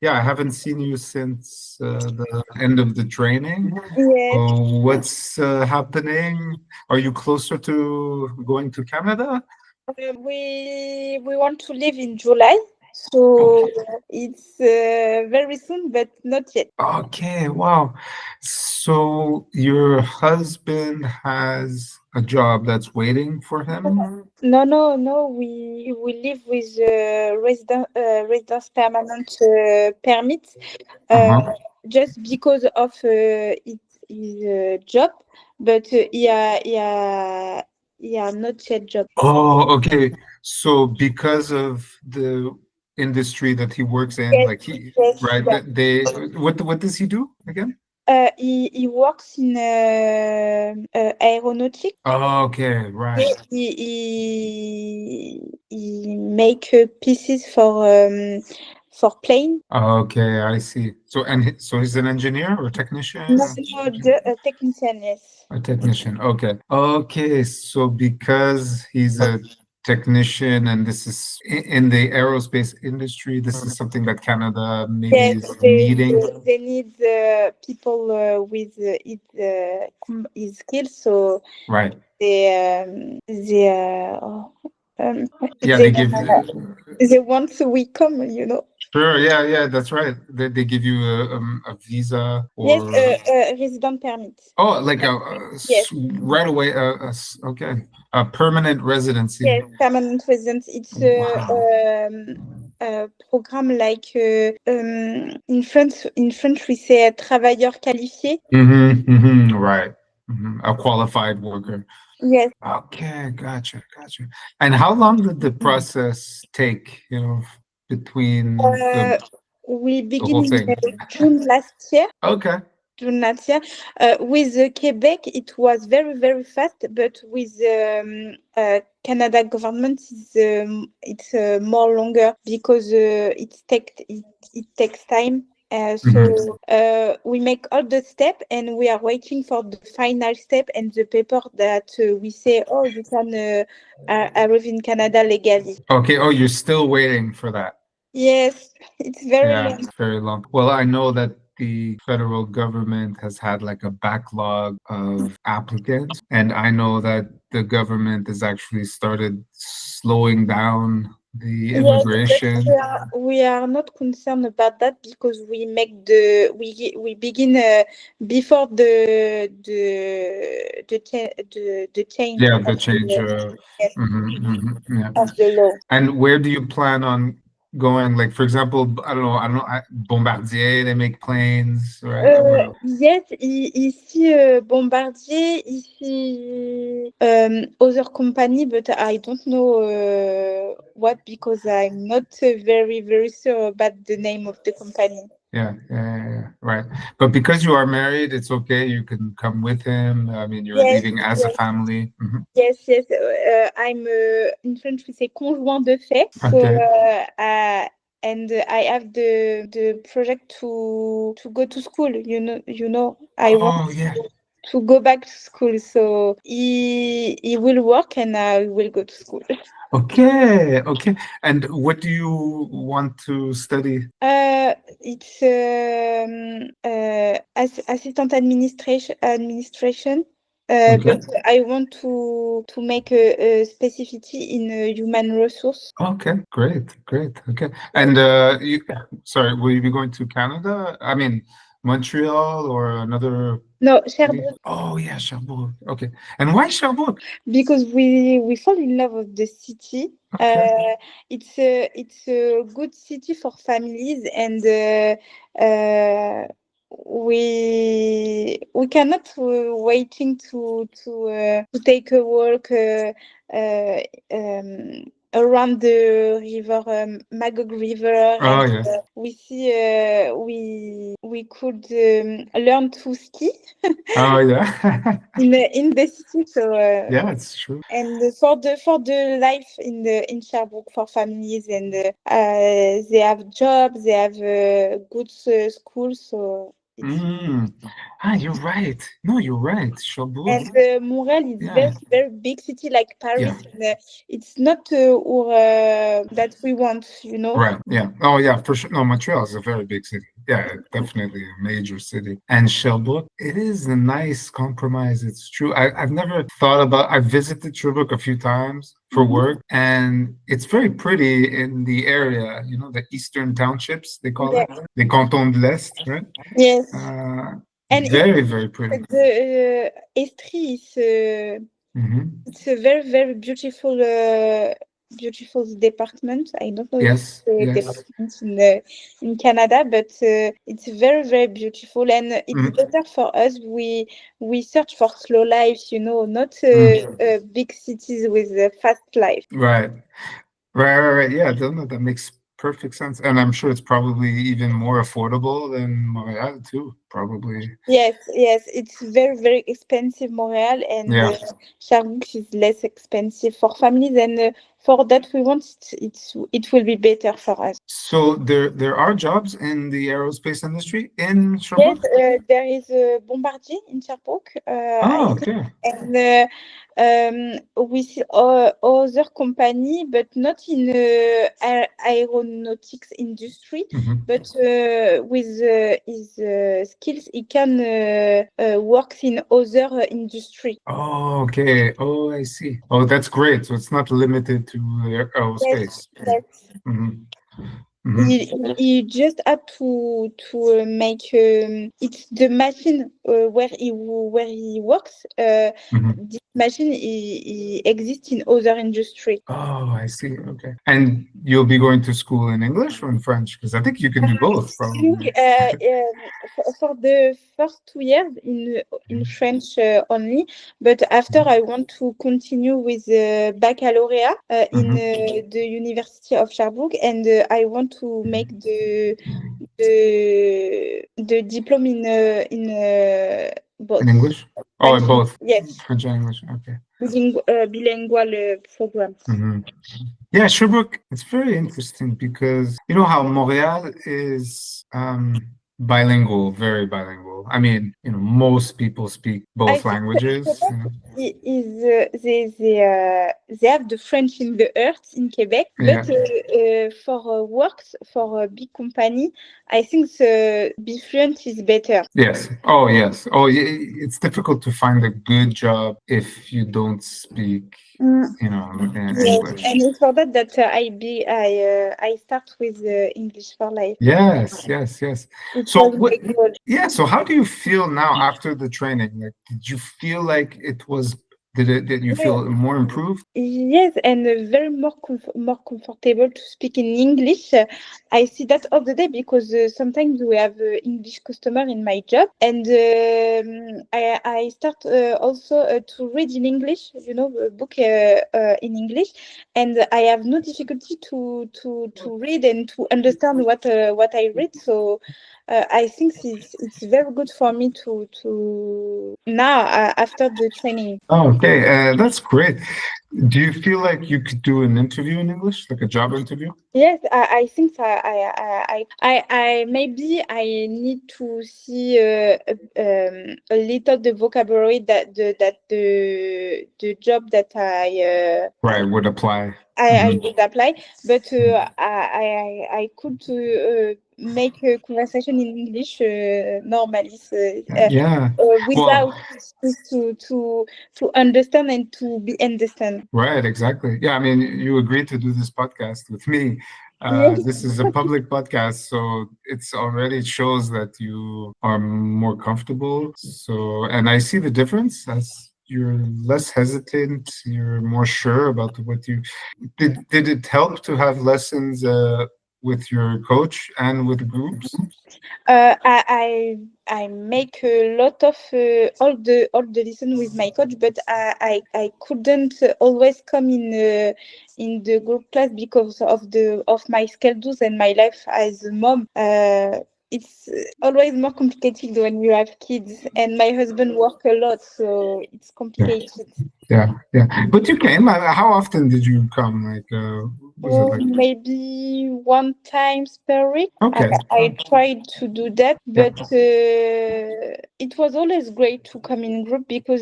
Yeah, I haven't seen you since the end of the training. Yes. What's happening? Are you closer to going to Canada? We want to live in July, Okay. so it's very soon, but not yet. Okay, wow. So your husband has a job that's waiting for him? No. We live with residence permanent permit, uh, Uh-huh. just because of his job, but he are not yet job. Oh, okay. So because of the industry that he works in, Yes, like he, yes, right, yeah. that they, what does he do again? He works in aeronautic. Oh, okay, right. He make pieces for plane. Okay, I see. So so he's an engineer or No, technician or no, the technician, yes. a technician. Okay. Okay, so because he's a technician and this is in the aerospace industry, this is something that Canada maybe Yes, is needing. they need people with his skills, so Right. um, Yeah, they they give they want we come. sure, yeah, that's right. They give you a visa Yes, or resident permit. oh, like Yes, right away okay, a permanent residency. yes, permanent resident. It's Wow. a program like in French we say travailleur qualifié. Right. A qualified worker. Yes, Okay, gotcha. And how long did the process take, between uh, we the begin whole in thing? June last year. Okay. June last year. With Quebec, it was very, very fast, but with Canada government, it's more longer because it takes time. So we make all the step and we are waiting for the final step and the paper that we say, oh, you can arrive in Canada legally. Okay. Oh, you're still waiting for that. Yes, it's very Yeah, long. it's very long. Well, I know that the federal government has had like a backlog of applicants, and I know that the government has actually started slowing down the Yes, but immigration. we are not concerned about that because we begin before the change Yeah, the of change. yes, Yeah. of the law. And where do you plan on going? Like, for example, I don't know, Bombardier, they make planes, right? Yes, ici Bombardier, ici other company, but I don't know what because I'm not very very sure about the name of the company. Yeah, right. But because you are married, it's okay. You can come with him. I mean, you're Yes, leaving as a yes. family. Yes. I'm in French we say conjoint de fait. So Okay. and I have the project to go to school. I want Oh, yeah. to go back to school. So he will work and I will go to school. Okay. And what do you want to study? It's assistant administration. Okay. But I want to make a specificity in human resource. Okay, great. Okay. And sorry, will you be going to Canada? I mean, Montreal or another No, city? Sherbrooke, Oh, yeah, Sherbrooke. Okay. And why Sherbrooke? because we fall in love with the city. Okay. It's a good city for families, and we cannot waiting to take a walk uh, um, around the river, Magog River, Oh, and yeah. we see we could learn to ski Oh, yeah. in the city. So. Yeah, it's true. And for the life in Sherbrooke for families, and they have jobs, they have good schools, so It's You're right. No, you're right. Sherbrooke. and Montreal is Yeah. very big city like Yeah. Paris. And, it's not that we want, you know. Right. Yeah. Oh, yeah, for sure. No, Montreal is a very big city. Yeah, definitely a major city. And Sherbrooke, it is a nice compromise. It's true. I've never thought about, I visited Sherbrooke a few times for Mhm. work, and it's very pretty in the area, you know, the Eastern Townships, they call Yeah. it. The Canton de l'Est, right? Yes. Uh, And Very, very pretty. the Estrie is Hmm. it's a very beautiful department. I don't know if Yes, it's a yes. department in Canada, but it's very beautiful, and it's Mm, better for us. We search for slow life, you know, not mm. big cities with a fast life. Right. Right. Yeah, that makes perfect sense. And I'm sure it's probably even more affordable than Montreal too, probably. Yes, it's very expensive Montreal, and Yeah. Sherbrooke is less expensive for families, and for that we want it will be better for us. So there are jobs in the aerospace industry in Yes, Sherbrooke? there is a Bombardier in Sherbrooke, I Oh, think, okay. and we see other company, but not in aeronautics industry, Hmm. but with his skills, he can work in other industry. Oh, okay. Oh, I see. Oh, that's great. So it's not limited to Yes, aerospace. yes. Hmm. Hmm. He just had to make it's the machine where he works. Hmm. This machine he exists in other industry. Oh, I see. Okay. And you'll be going to school in English or in French? Because I think you can do I both, think probably. for the first 2 years in French only, but after I want to continue with baccalaureate in Hmm. the University of Sherbrooke, and I want to make the diploma in In both English? Oh, in French, both yes, French and English. Okay. bilingual program. Hmm. Yeah, Sherbrooke, it's very interesting because you know how Montreal is bilingual, very bilingual. I mean, you know, most people speak I both think languages, Quebec you know. they have the French in the earth in Quebec, Yeah. but for works for a big company, I think the be fluent is better. Yes. Oh, yes. Oh, it's difficult to find a good job if you don't speak, Mm, you know, yes, English. and it's for that that I start with English for life. Yes, yes, yes. It So was what, my goal. yeah, so how do you feel now after the training? Like, did you feel like did you feel more improved? Yes, and very more comfortable to speak in English. I see that all the day because sometimes we have English customer in my job, and I start also to read in English. You know, a book in English, and I have no difficulty to read and to understand what I read. So. I think it's very good for me to now after the training. Oh, okay, that's great. Do you feel like you could do an interview in English, like a job interview? Yes, I think so. I maybe I need to see a little the vocabulary the job that Right, would apply. I Hmm. would apply, but I could make a conversation in English normally, so, Yeah. without Well, to understand and to be understand. right, exactly. Yeah, I mean, you agreed to do this podcast with me. This Yes. is a public podcast, so it's already shows that you are more comfortable. So, and I see the difference as you're less hesitant, you're more sure about what you did it help to have lessons with your coach and with groups? I make a lot of all the lesson with my coach, but I couldn't always come in the group class because of my schedules and my life as a mom. It's always more complicated when you have kids, and my husband work a lot, so it's Yeah, complicated. yeah, yeah. But you came. How often did you come? Like Was it like Maybe one times per week. okay? I tried to do that, Yeah. but it was always great to come in group because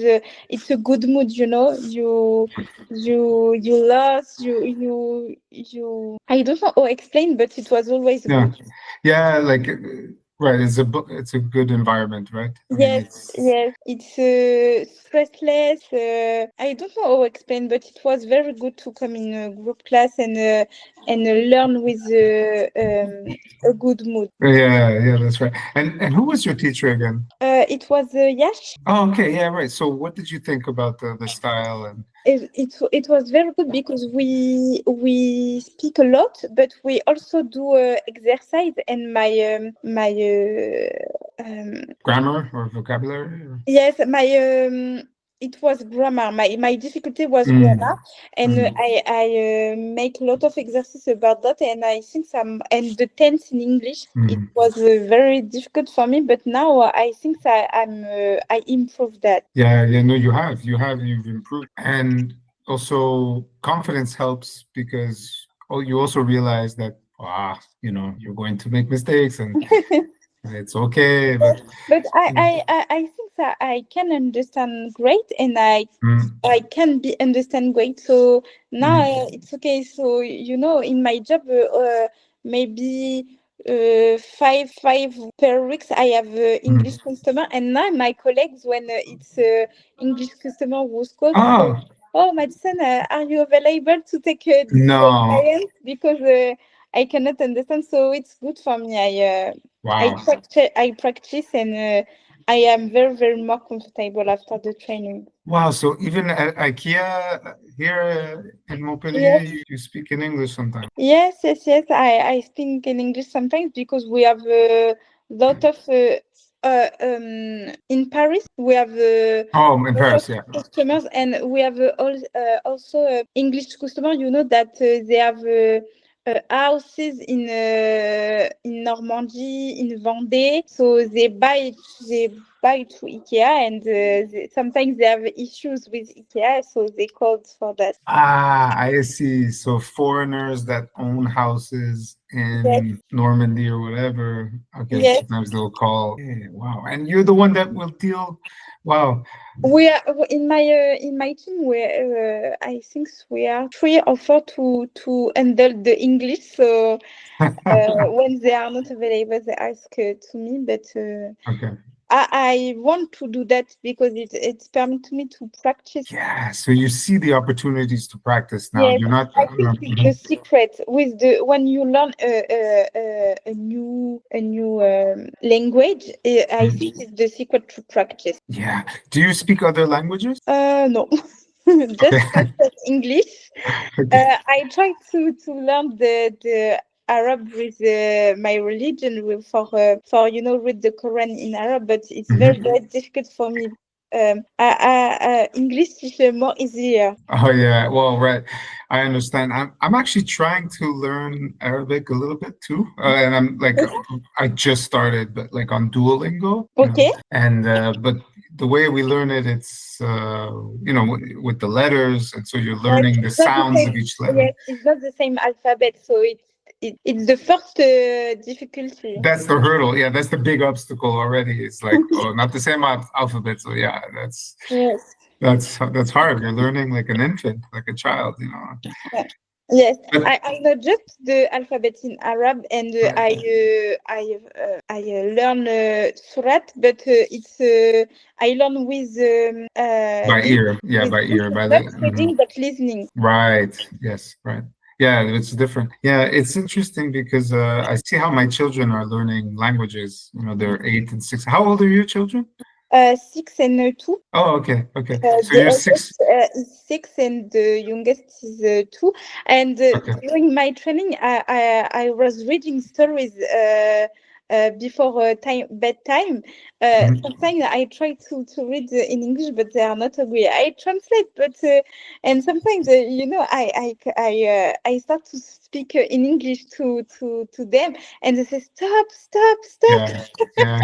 it's a good mood, you know. You laugh, you. I don't know how to explain, but it was always Yeah. good. Yeah, like right, it's a good environment, right? I mean, Yes, it's yes, it's stressless. I don't know how to explain, but it was very good to come in a group class and learn with a good mood. yeah, that's right. And who was your teacher again? It was Yash. Oh, okay, yeah, right. So what did you think about the style and It was very good because we speak a lot, but we also do exercise and grammar or vocabulary? yes, my it was grammar. My difficulty was Mm, grammar, and mm. I make a lot of exercise about that. And I think some and the tense in English it Mm. was very difficult for me. But now I think I improved that. Yeah, no, you've improved. And also confidence helps because you also realize that you're going to make mistakes and it's okay, but But I think that I can understand great, and mm, I can be understand great. So now mm, it's okay. So you know, in my job, maybe five per weeks I have English mm. customer, and now my colleagues when it's English customer who's called, say, Oh, "Oh, Madison, are you available to take this no. client?" Because I cannot understand. So it's good for me. Wow. I practice, and I am very very more comfortable after the training. Wow. So even at IKEA here in Montpellier, Yes. you speak in English sometimes. Yes. I speak in English sometimes because we have a lot of in Paris. We have Oh, in lot of Paris, yeah. customers, and we have also English customer. You know that they have houses in Normandy, in Vendée, so they buy to IKEA, and sometimes they have issues with IKEA, so they called for that. Ah, I see. So foreigners that own houses Yes. in Normandy or whatever, okay, Yes. sometimes they'll call. Wow. And you're the one that will deal. Wow. We are in my team. I think we are three or four to handle the English. So when they are not available, they ask to me. But Okay. I want to do that because it's permit me to practice. Yeah. So you see the opportunities to practice now. Yes, You're not. I think it's the secret with the when you learn a new language. I Mhm. think it's the secret to practice. Yeah. Do you speak other languages? No, Okay. just English. Okay. I try to learn the Arab with my religion for read the Quran in Arab, but it's very Mhm. very difficult for me. English is more easier. Oh yeah, well, right. I understand. I'm actually trying to learn Arabic a little bit too, and I'm like, I just started, but like on Duolingo, Okay. and but the way we learn it, it's with the letters, and so you're But learning the it's not the sounds same. of each letter. Yes, it's not the same alphabet, so it's the first difficulty. That's the hurdle. Yeah, that's the big obstacle already. It's like, oh, not the same alphabet. So yeah, Yes. that's hard. You're learning like an infant, like a child. Yeah. Yes, But I know just the alphabet in Arab, and right. I learn Surat, but I learn By ear, yeah, with by ear, by the not reading but listening. right. Yes, right. Yeah, it's different. Yeah, it's interesting because I see how my children are learning languages. They're 8 and 6. How old are your children? 6 and 2. Oh, okay. So The you're six. oldest is 6, and the youngest is 2. And Okay. during my training, I was reading stories before bedtime. Mhm. Sometimes I try to read in English, but they are not agree. I translate, but and sometimes I start to speak in English to them, and they say stop. Yeah, yeah.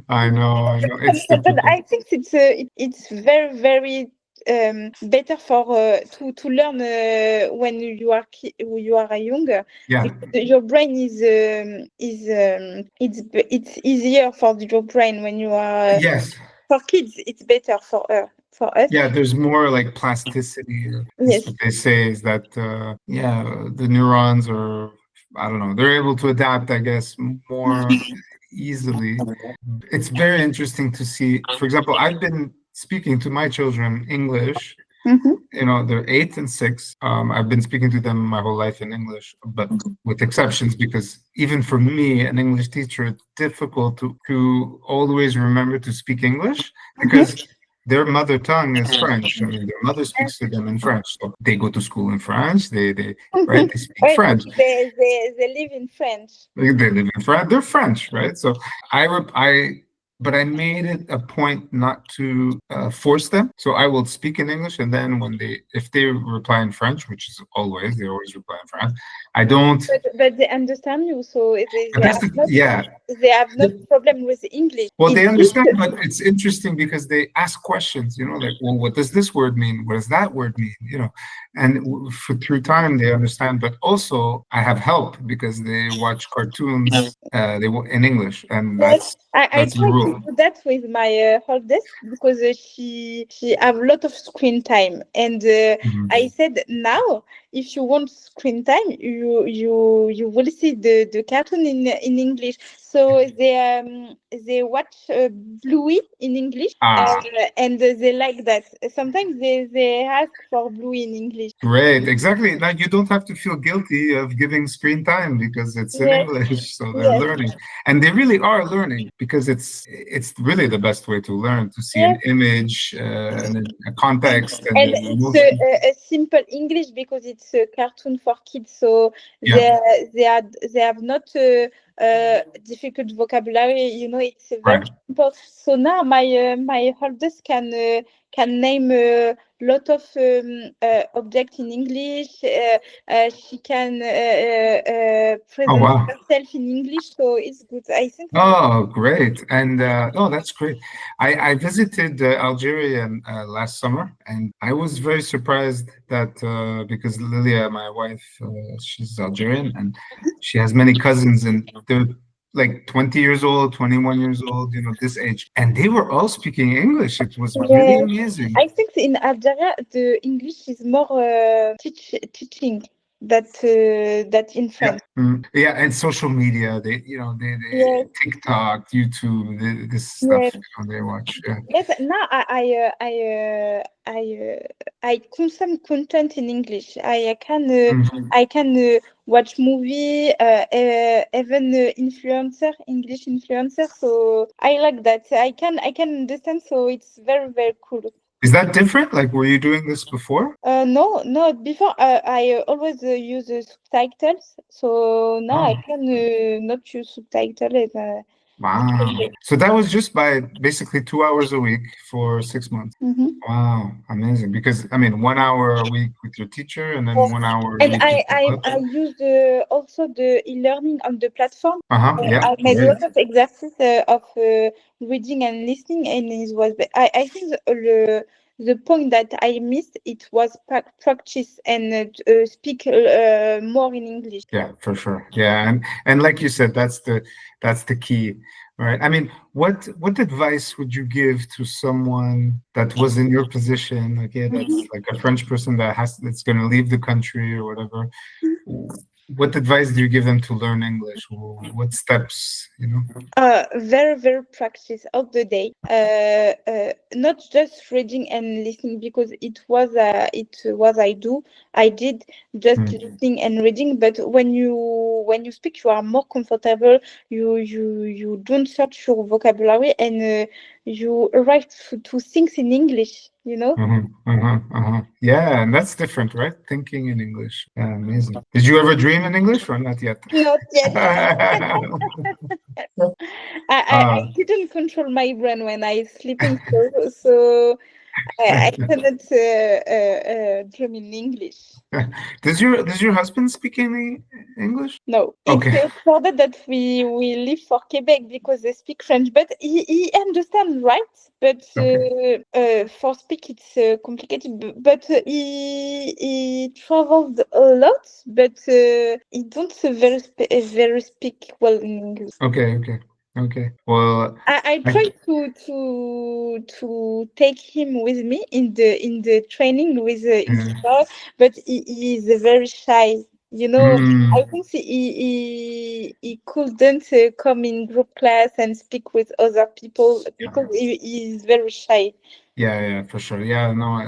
I know. It's But difficult. I think it's very very. better for to learn when you are younger. Yeah. Because your brain it's easier for your brain when you are Yes. for kids. It's better for us. Yeah, there's more like plasticity. That's Yes. what they say is that, yeah, the neurons are, I don't know, they're able to adapt, I guess, more easily. It's very interesting to see. For example, I've been speaking to my children English. Mm-hmm. You know, they're 8 and 6. I've been speaking to them my whole life in English, but with exceptions, because even for me, an English teacher, it's difficult to always remember to speak English because their mother tongue is French. I mean, their mother speaks to them in French. So they go to school in French. Right, they speak Right. French. They live in French. They live in France. They're French, right? So but I made it a point not to force them. So I will speak in English, and then if they reply in French, which is always, they always reply in French. I don't. But they understand you, so But that's yeah. they have no problem with English. Well, they understand, but it's interesting because they ask questions, you know, like, well, what does this word mean? What does that word mean? You know, and through time they understand. But also, I have help because they watch cartoons in English, and I that's the try to rule. do that with my oldest because she have a lot of screen time, and I said now if you want screen time, you will see the cartoon in English. So they watch Bluey in English, and they like that. Sometimes they ask for Bluey in English. Great, exactly. Now you don't have to feel guilty of giving screen time because it's in Yes. English, so they're learning, and they really are learning because it's really the best way to learn, to see an image and a context and And an it's emotion. a simple English because it's a cartoon for kids, so Yeah. they have not difficult vocabulary. You know, it's very Right. simple. So now my oldest can name a lot of objects in English. She can Oh present wow. herself in English, so it's good. I think. Oh, great. And oh, that's great. I visited Algeria last summer, and I was very surprised that because Lilia, my wife, she's Algerian, and she has many cousins, and they're like 20 years old, 21 years old, you know, this age. And they were all speaking English. It was really Yeah. amazing. I think in Algeria the English is more teaching that in Yeah. France. Yeah, and social media, they Yes, TikTok, YouTube, this stuff, yes, you know, they watch. Yeah. yes. Now I consume content in English. I can watch movie, even English influencer. So I like that. I can understand. So it's very cool. Is that different? Like, were you doing this before? No, no. Before, I always use subtitles. So now I Oh, can not use subtitles. wow. So that was just by basically 2 hours a week for 6 months. Mhm. Wow, amazing. Because I mean, 1 hour a week with your teacher and then 1 hour a And week with your I club. use also the e-learning on the platform. Uh-huh. Yeah, I made a great. lot of exercises of reading and listening, and it was. I think the point that I missed it was practice and speak more in English. Yeah, for sure. Yeah, and like you said, that's the key, right? I mean, what advice would you give to someone that was in your position? Okay, that's like a French person that's going to leave the country or whatever. What advice do you give them to learn English? What steps, you know? Very practice of the day. Not just reading and listening because it was I did just listening and reading. But when you speak, you are more comfortable. You don't search your vocabulary and you arrive to things in English. You know. Yeah, and that's different, right? Thinking in English. Yeah, amazing. Did you ever dream in English or not yet? Not yet. Uh, I didn't control my brain when I sleeping, so I cannot dream in English. does your husband speak English? No, it's Okay. for that we live for Quebec because they speak French, but he understands, right? But Okay. for speak it's complicated. But he travels a lot, but he don't very speak well in English. Okay. Okay. Okay. Well, I I, try to take him with me in the training with yeah. instructor, but he is very shy. You know, I Mm, think he couldn't come in group class and speak with other people because he is very shy. yeah, for sure. Yeah, no,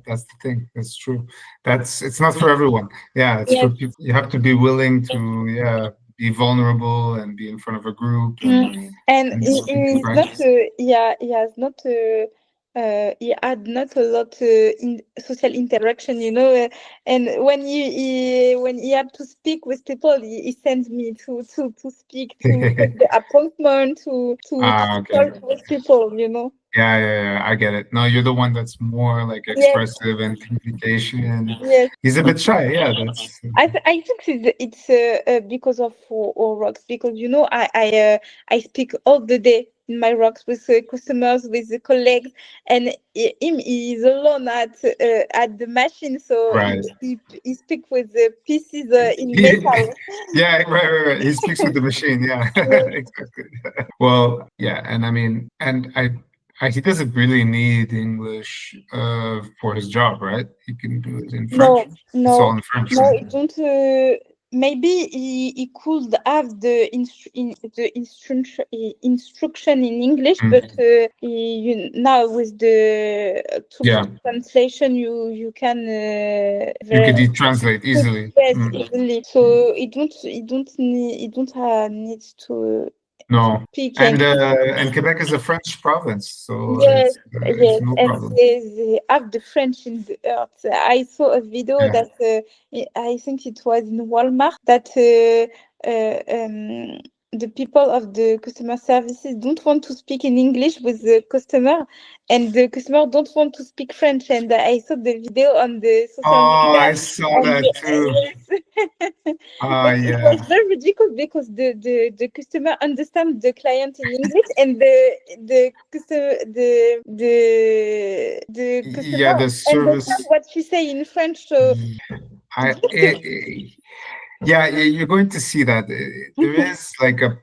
that's the thing. That's true. It's not for everyone. Yeah, it's for Yes. people. You have to be willing to, yeah, be vulnerable and be in front of a group and And and he speak in is not, French. yeah, he has not, he had not a lot in social interaction, you know. And when he had to speak with people, he sends me to speak, to take the appointment, to Okay. talk with people, you know. Yeah. I get it. No, you're the one that's more like Yes, expressive and communication. yes. He's a bit shy. Yeah, that's I think it's because of our rocks because you know I speak all the day in my rocks with customers with the colleagues and him he is alone at the machine so right. he speak with the pieces in He- metal. yeah, right. He speaks with the machine. Yeah, exactly. Well, yeah, and I mean, he doesn't really need English for his job, right? He can do it in No, French. It's all no, in French, no. right? It don't. Maybe he could have instruction in English, Mm. but now with the tools Yeah, of translation, you can you could very translate easily. yes Mm. easily. So it don't need to No, speak and Quebec is a French province, so yes, it's yes, no and problem. they have the French in the earth. I saw a video Yeah. that I think it was in Walmart that the people of the customer services don't want to speak in English with the customer, and the customer don't want to speak French. And I saw the video on the social Oh, media, I saw and that too. yes. Ah, But it was yeah. very ridiculous because the customer understands the client in English and the Yeah, customer the understands service. what she say in French. So I yeah, you're going to see that there is like a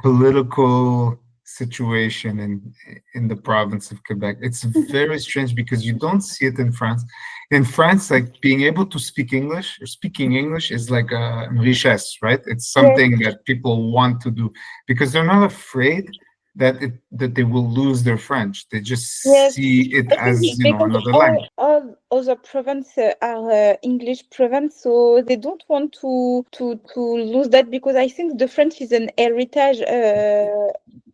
political situation in the province of Quebec. It's very strange because you don't see it in France. In France, like being able to speak English or speaking English is like a richesse, right? It's yes, something that people want to do because they're not afraid that they will lose their French. They just yes. see it I think as, it's because another language. all other provinces are English province, so they don't want to lose that because I think the French is an heritage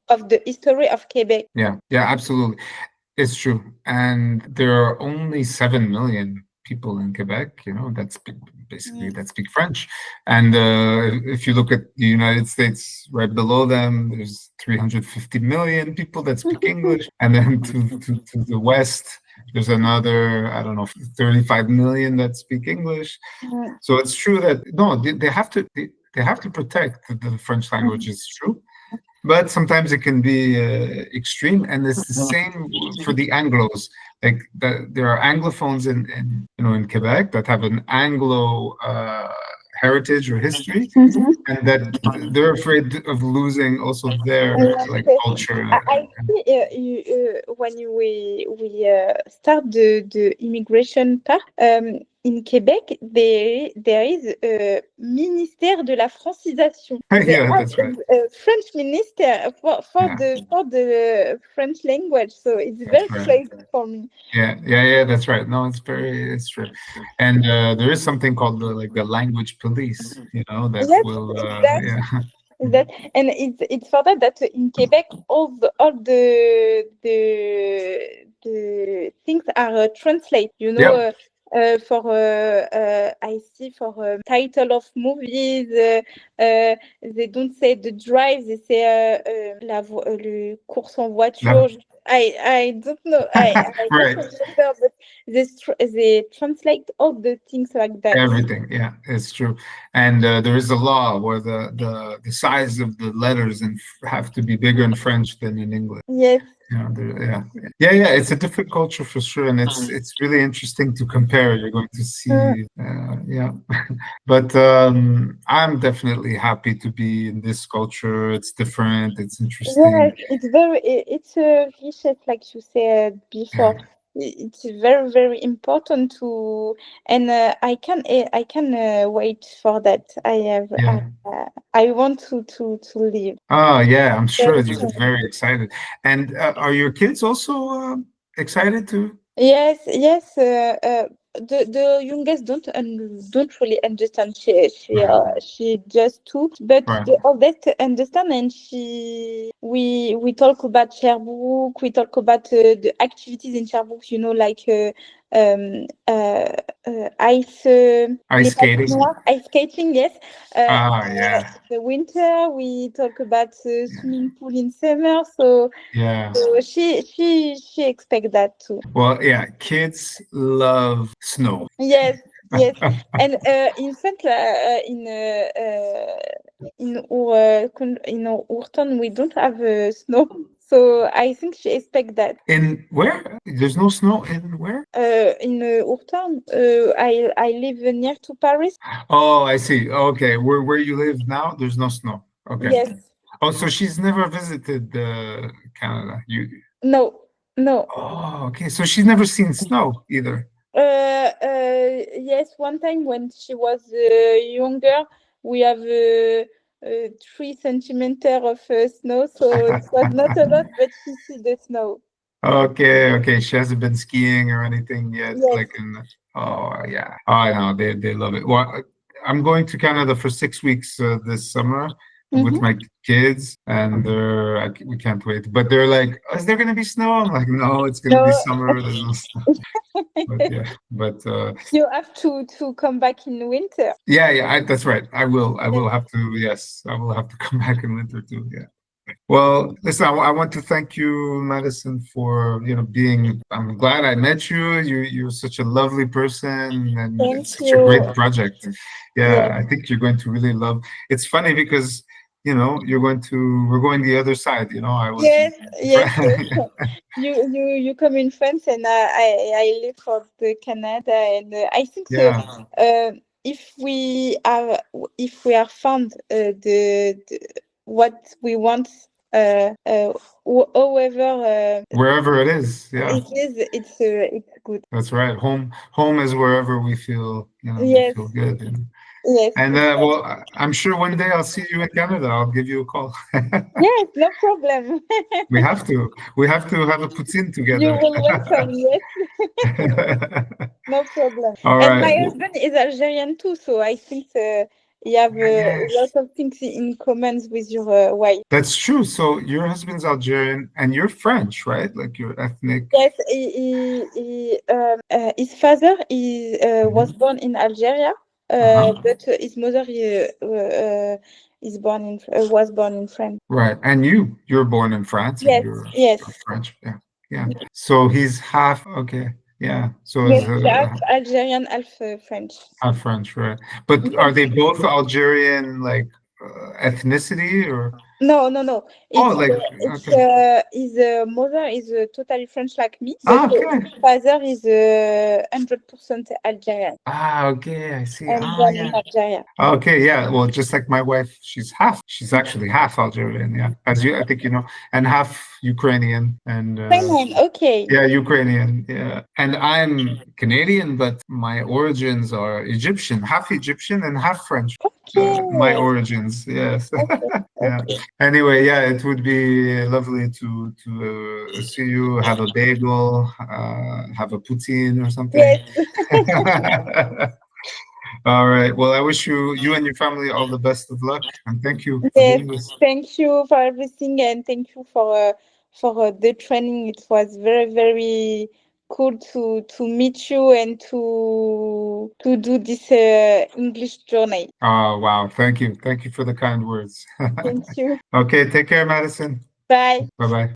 of the history of Quebec. Yeah, absolutely. It's true. And there are only 7 million people in Quebec, basically Mm. that speak French. And if you look at the United States right below them, there's 350 million people that speak English. And then to the west, there's another, I don't know, 35 million that speak English. Mm. So it's true that, no, they have to protect the French language, it's true. But sometimes it can be extreme, and it's the same for the Anglos. Like there are Anglophones in Quebec that have an Anglo heritage or history, Mhm. and that they're afraid of losing also their like Yes. culture. I see when we start the immigration part in Quebec, there is a ministère de la francisation. They Yeah, have that's right. a French minister Yeah, for the French language, so it's that's very right. close for me. Yeah, that's right. No, it's true. And there is something called the language police, that Yes, will exactly. yeah. That and it's for that in Quebec all the things are translate. You know, Yeah. for I see for title of movies, they don't say the drive, they say le course en La, voiture. I don't know. I don't Right. remember, but they translate all the things like that. Everything, yeah, it's true. And there is a law where the size of the letters have to be bigger in French than in English. Yes. Yeah, yeah. It's a different culture for sure, and it's really interesting to compare. You're going to Mm. see, yeah. But I'm definitely happy to be in this culture. It's different. It's Yes, interesting. it's a richness, like you said before. Yeah, It's very, very important to, and I can wait for that. yeah. I want to live. Oh, yeah. I'm sure Very you're soon. very excited. And are your kids also excited to? Yes, yes. The youngest don't really understand. She just two, but Right. the oldest understand, and we talk about Sherbrooke. We talk about the activities in Sherbrooke. You know, like ice, Ice les skating. patinoires, ice skating. Yes. Ah, yeah. The winter we talk about Yeah. swimming pool in summer. So Yeah. she expect that too. Well, yeah, kids love snow. Yes, yes. And in fact, in Urton, we don't have snow, so I think she expect that. In where? There's no snow in where? In Urton, I live near to Paris. Oh, I see. Okay, where you live now, there's no snow. Okay. Yes. Oh, so she's never visited Canada. You. No, no. Oh, okay. So she's never seen snow either. Yes, one time when she was younger, we have 3 centimeter of snow, so it was not a lot, but she see the snow. Okay, okay. She hasn't been skiing or anything yet, Yes. like in oh yeah. Oh, I know they love it. Well, I'm going to Canada for 6 weeks this summer with Mm-hmm. my kids, and we can't wait. But they're like, "Is there gonna be snow?" I'm like, "No, it's gonna be No, summer. There's no snow." But yeah, but you have to come back in winter. yeah, yeah. That's right. I Yes. will have to. Yes, I will have to come back in winter too. Yeah. Well, listen, I want to thank you, Madison, for being. I'm glad I met you. You're such a lovely person, and Thank it's such a you. great project. Yes, Yeah, I think you're going to really love. It's funny because we're going the other side. I was. yes, yes, yes. You come in France, and I live for the Canada, and I think so. Yeah, If we are found the what we want, however wherever it is. Yeah, it is, it's good. that's right. Home is wherever we feel. We Yes, feel good. yes, And well, I'm sure one day I'll see you in Canada. I'll give you a call. yes, no problem. We have to. We have to have a poutine You together. will welcome. Yes, no problem. All And right. my Well, husband is Algerian too, so I think you have a lot yes, of things in common with your wife. that's true. So your husband's Algerian and you're French, right? Like you're ethnic. Yes, his father was Mhm. born in Algeria, Uh-huh. but his mother was born in France. Right. And you're born in France and Yes, you're yes, French. Yeah. Yeah. So he's half. Okay. Yeah. So yes. it's Half Algerian, half French. half French, right? But are they both Algerian, like ethnicity or? No, no, no. Oh, like okay. His mother is totally French like me, but Ah, his okay. father is 100% Algerian Ah, okay. I see. and Ah, born in yeah. Algeria. Okay, yeah. Well, just like my wife, she's actually half Algerian, yeah. As you I think you know, and half Ukrainian and Finland, okay. yeah, Ukrainian, yeah. And I'm Canadian, but my origins are Egyptian, half Egyptian and half French. My Okay, origins, yes. okay, Yeah. okay. Anyway, yeah, it would be lovely to see you, have a bagel, have a poutine or something. Yes, All right. Well, I wish you and your family all the best of luck, and thank you for yes. doing this. Thank you for everything, and thank you for the training. It was very, very cool to meet you and to do this English journey. Oh, wow. Thank you. Thank you for the kind words. Thank you. Okay, take care, Madison. Bye. Bye-bye.